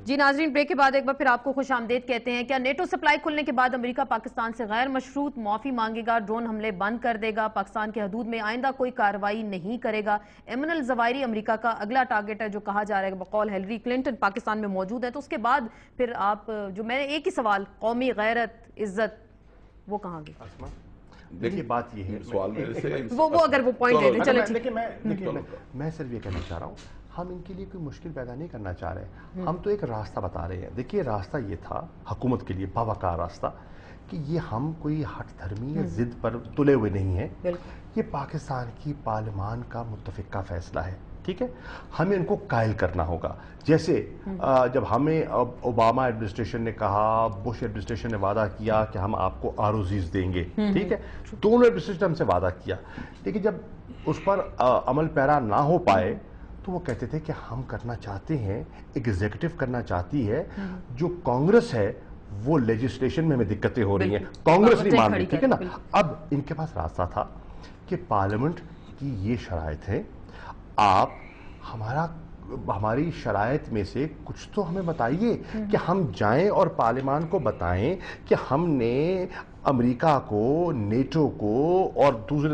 جی ناظرین، بریک کے بعد ایک بار پھر آپ کو خوش آمدید کہتے ہیں۔ کیا نیٹو سپلائی کھلنے کے بعد امریکہ پاکستان سے غیر مشروط معافی مانگے گا، ڈرون حملے بند کر دے گا، پاکستان کے حدود میں آئندہ کوئی کارروائی نہیں کرے گا؟ ایمن الظواہری امریکہ کا اگلا ٹارگٹ ہے، جو کہا جا رہا ہے بقول ہیلری کلنٹن پاکستان میں موجود ہے۔ تو اس کے بعد پھر آپ جو میں نے ایک ہی سوال، قومی غیرت عزت، وہ کہاں گئی؟ دیکھیں بات یہ ہے، سوال میرے سے وہ اگر وہ پوائنٹ دے دیں، چلو ٹھیک۔ میں صرف یہ کہنا چاہ رہا ہوں، ہم ان کے لیے کوئی مشکل پیدا نہیں کرنا چاہ رہے، ہم تو ایک راستہ بتا رہے ہیں۔ دیکھیے راستہ یہ تھا حکومت کے لیے باوقار راستہ کہ یہ ہم کوئی ہٹ دھرمی یا ضد پر تلے ہوئے نہیں ہیں، یہ پاکستان کی پارلیمان کا متفقہ فیصلہ ہے، ٹھیک ہے؟ ہمیں ان کو قائل کرنا ہوگا۔ جیسے جب ہمیں اوباما ایڈمنسٹریشن نے کہا، بش ایڈمنسٹریشن نے وعدہ کیا کہ ہم آپ کو ROCs دیں گے، ٹھیک ہے؟ دونوں ایڈمنسٹریشن ہم سے وعدہ کیا، لیکن جب اس پر عمل پیرا نہ ہو پائے تو وہ کہتے تھے کہ ہم کرنا چاہتے ہیں، ایگزیکٹو کرنا چاہتی ہے، جو کانگریس ہے وہ لیجسلیشن میں ہمیں دقتیں ہو رہی ہیں، کانگریس نہیں مان رہی، ٹھیک ہے نا؟ اب ان کے پاس راستہ تھا کہ پارلیمنٹ کی یہ شرائط ہے، آپ ہماری شرائط میں سے کچھ تو ہمیں بتائیے کہ ہم جائیں اور پارلیمان کو بتائیں کہ ہم نے امریکہ کو، نیٹو کو اور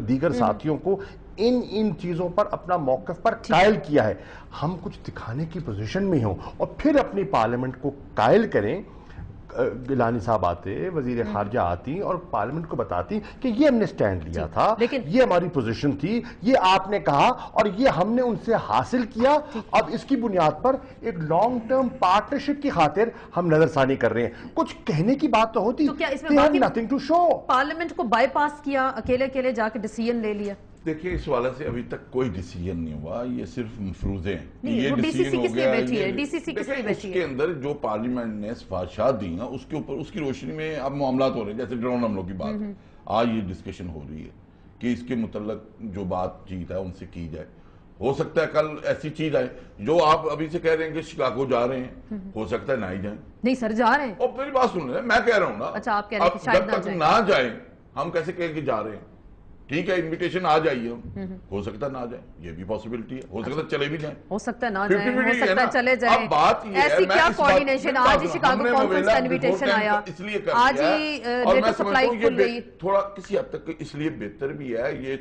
دیگر ساتھیوں کو ان چیزوں پر اپنا موقف پر قائل کیا ہے۔ ہم کچھ دکھانے کی پوزیشن میں ہوں اور پھر اپنی پارلیمنٹ کو قائل کریں۔ گیلانی صاحب آتے، وزیر خارجہ آتی اور پارلیمنٹ کو بتاتی کہ یہ ہم نے سٹینڈ لیا تھا، یہ ہماری پوزیشن تھی، یہ آپ نے کہا اور یہ ہم نے ان سے حاصل کیا، اب اس کی بنیاد پر ایک لانگ ٹرم پارٹنرشپ کی خاطر ہم نظر ثانی کر رہے ہیں۔ کچھ کہنے کی بات تو ہوتی، nothing to show۔ پارلیمنٹ کو بائی پاس کیا، اکیلے جا کے ڈیسیژن لے لیا؟ دیکھیں اس حوالے سے ابھی تک کوئی ڈیسیژن نہیں ہوا، یہ صرف مفروضے ہیں۔ نہیں، وہ ڈی سی سی کس لیے بیٹھی ہے؟ ڈی سی سی کس لیے بیٹھی ہے؟ اس کے اندر جو پارلیمنٹ نے سفارشات دی نا، اس کے اوپر اس کی روشنی میں اب معاملات ہو رہے ہیں، جیسے ڈرون حملوں کی بات آج یہ ڈسکشن ہو رہی ہے کہ اس کے متعلق جو بات چیت ہے ان سے کی جائے۔ ہو سکتا ہے کل ایسی چیز آئے جو آپ ابھی سے کہہ رہے ہیں کہ شکاگو جا رہے ہیں، ہو سکتا ہے نہ ہی جائیں۔ نہیں سر، جا رہے ہیں۔ اور پھر بات سن رہے ہیں، میں کہہ رہا ہوں نا، اچھا آپ کہہ رہے ہیں کہ شاید جب تک نہ جائیں ہم کیسے کہیں کہ جا رہے ہیں؟ ٹھیک ہے انویٹیشن آ جائیے، ہو سکتا ہے نہ جائیں، یہ بھی پاسبلٹی ہے، ہو سکتا ہے چلے بھی جائیں، ہو سکتا ہے نہ جائیں، ہو سکتا ہے چلے جائیں۔ اب بات یہ ہے، ایسی کیا کوارڈینیشن؟ آج ہی شکاگو کانفرنس کا انویٹیشن آیا، آج ہی ڈیٹا سپلائی کھل گئی۔ تھوڑا کسی حد تک اس لیے بہتر بھی ہے، یہ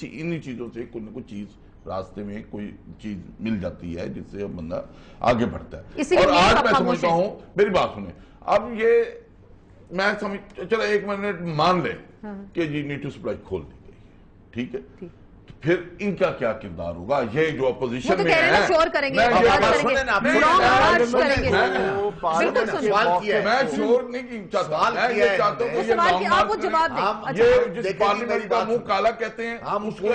انہی چیزوں سے کوئی نہ کوئی چیز راستے میں کوئی چیز مل جاتی ہے جس سے بندہ آگے بڑھتا ہے۔ اور آج میں سمجھتا ہوں، میری بات سنیں، اب یہ میں چلو ایک منٹ مان لیں کہ جی نیٹو سپلائی کھول دی، ٹھیک ہے، تو پھر ان کا کیا کردار ہوگا؟ یہ جو اپوزیشن میں ہے، میں شور کریں گے، میں شور نہیں چاہتا، یہ چاہتا ہوں کہ آپ وہ جواب دیں۔ یہ جس پارلیمنٹ کا منہ کالا کہتے ہیں اس کو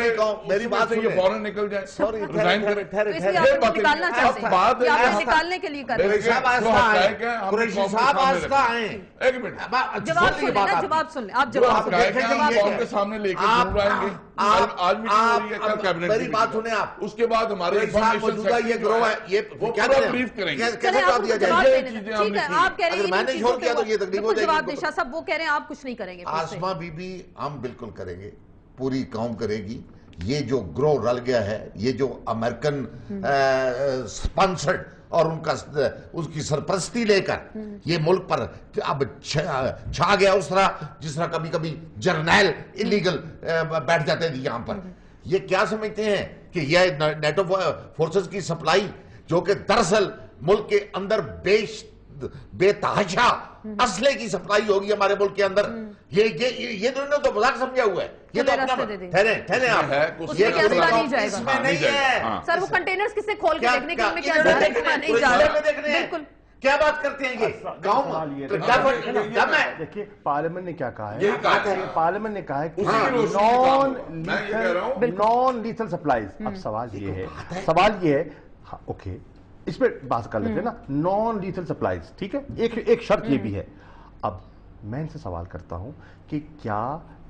میری بات سے یہ فوراں نکل جائیں، ریزائن کریں۔ نکالنا چاہتے ہیں، آپ نکالنے کے لیے کر رہے ہیں۔ قریشی صاحب آج کا آئیں، ایک منٹ جواب سن لیں، جواب سن لیں، آپ جواب کے سامنے لے کے ضرور آئیں گے۔ آج میٹنگ ہو رہی ہے، کل کیبنٹ میری بات سنیں آپ، اس کے بعد ہمارے موجودہ یہ گروہ ہے، یہ کیا بریف کریں گے، کیسے جواب دیا جائے؟ ٹھیک ہے، آپ کہہ رہے ہیں اگر میں نے شور کیا تو یہ تکلیف ہو جائے گی۔ جواب دیں شاہ صاحب، وہ کہہ رہے ہیں آپ کچھ نہیں کریں گے۔ آسمہ بی بی ہم بالکل کریں گے، پوری قوم کرے گی۔ یہ جو گروہ رل گیا ہے، یہ جو امریکن سپانسرڈ اور اس کی سرپرستی لے کر یہ ملک پر اب چھا گیا، اس طرح جس طرح کبھی کبھی جرنیل انلیگل بیٹھ جاتے تھے یہاں پر۔ یہ کیا سمجھتے ہیں کہ یہ نیٹو فورسز کی سپلائی جو کہ دراصل ملک کے اندر بے تحاشا اسلحے کی سپلائی ہوگی ہمارے ملک کے اندر، یہ تو انہوں تو مذاق سمجھا ہوا ہے۔ یہ تو اپنا ٹھہریں آپ، اس میں کیا نہیں جائے گا، نہیں ہے سر وہ کنٹینرز کس سے کھول کے دیکھنے کے میں کیا نہیں جا رہا ہے؟ بالکل کیا بات کرتے ہیں یہ گاؤں؟ دیکھیے پارلیمنٹ نے کیا کہا یہ ہے، پارلیمنٹ نے کہا ہے کہ نان لیتھل سپلائیز۔ اب سوال یہ ہے اوکے اس پہ بات کر لیتے ہیں نا، نان لیتھل سپلائیز، ٹھیک ہے، ایک شرط یہ بھی ہے۔ اب میں ان سے سوال کرتا ہوں کہ کیا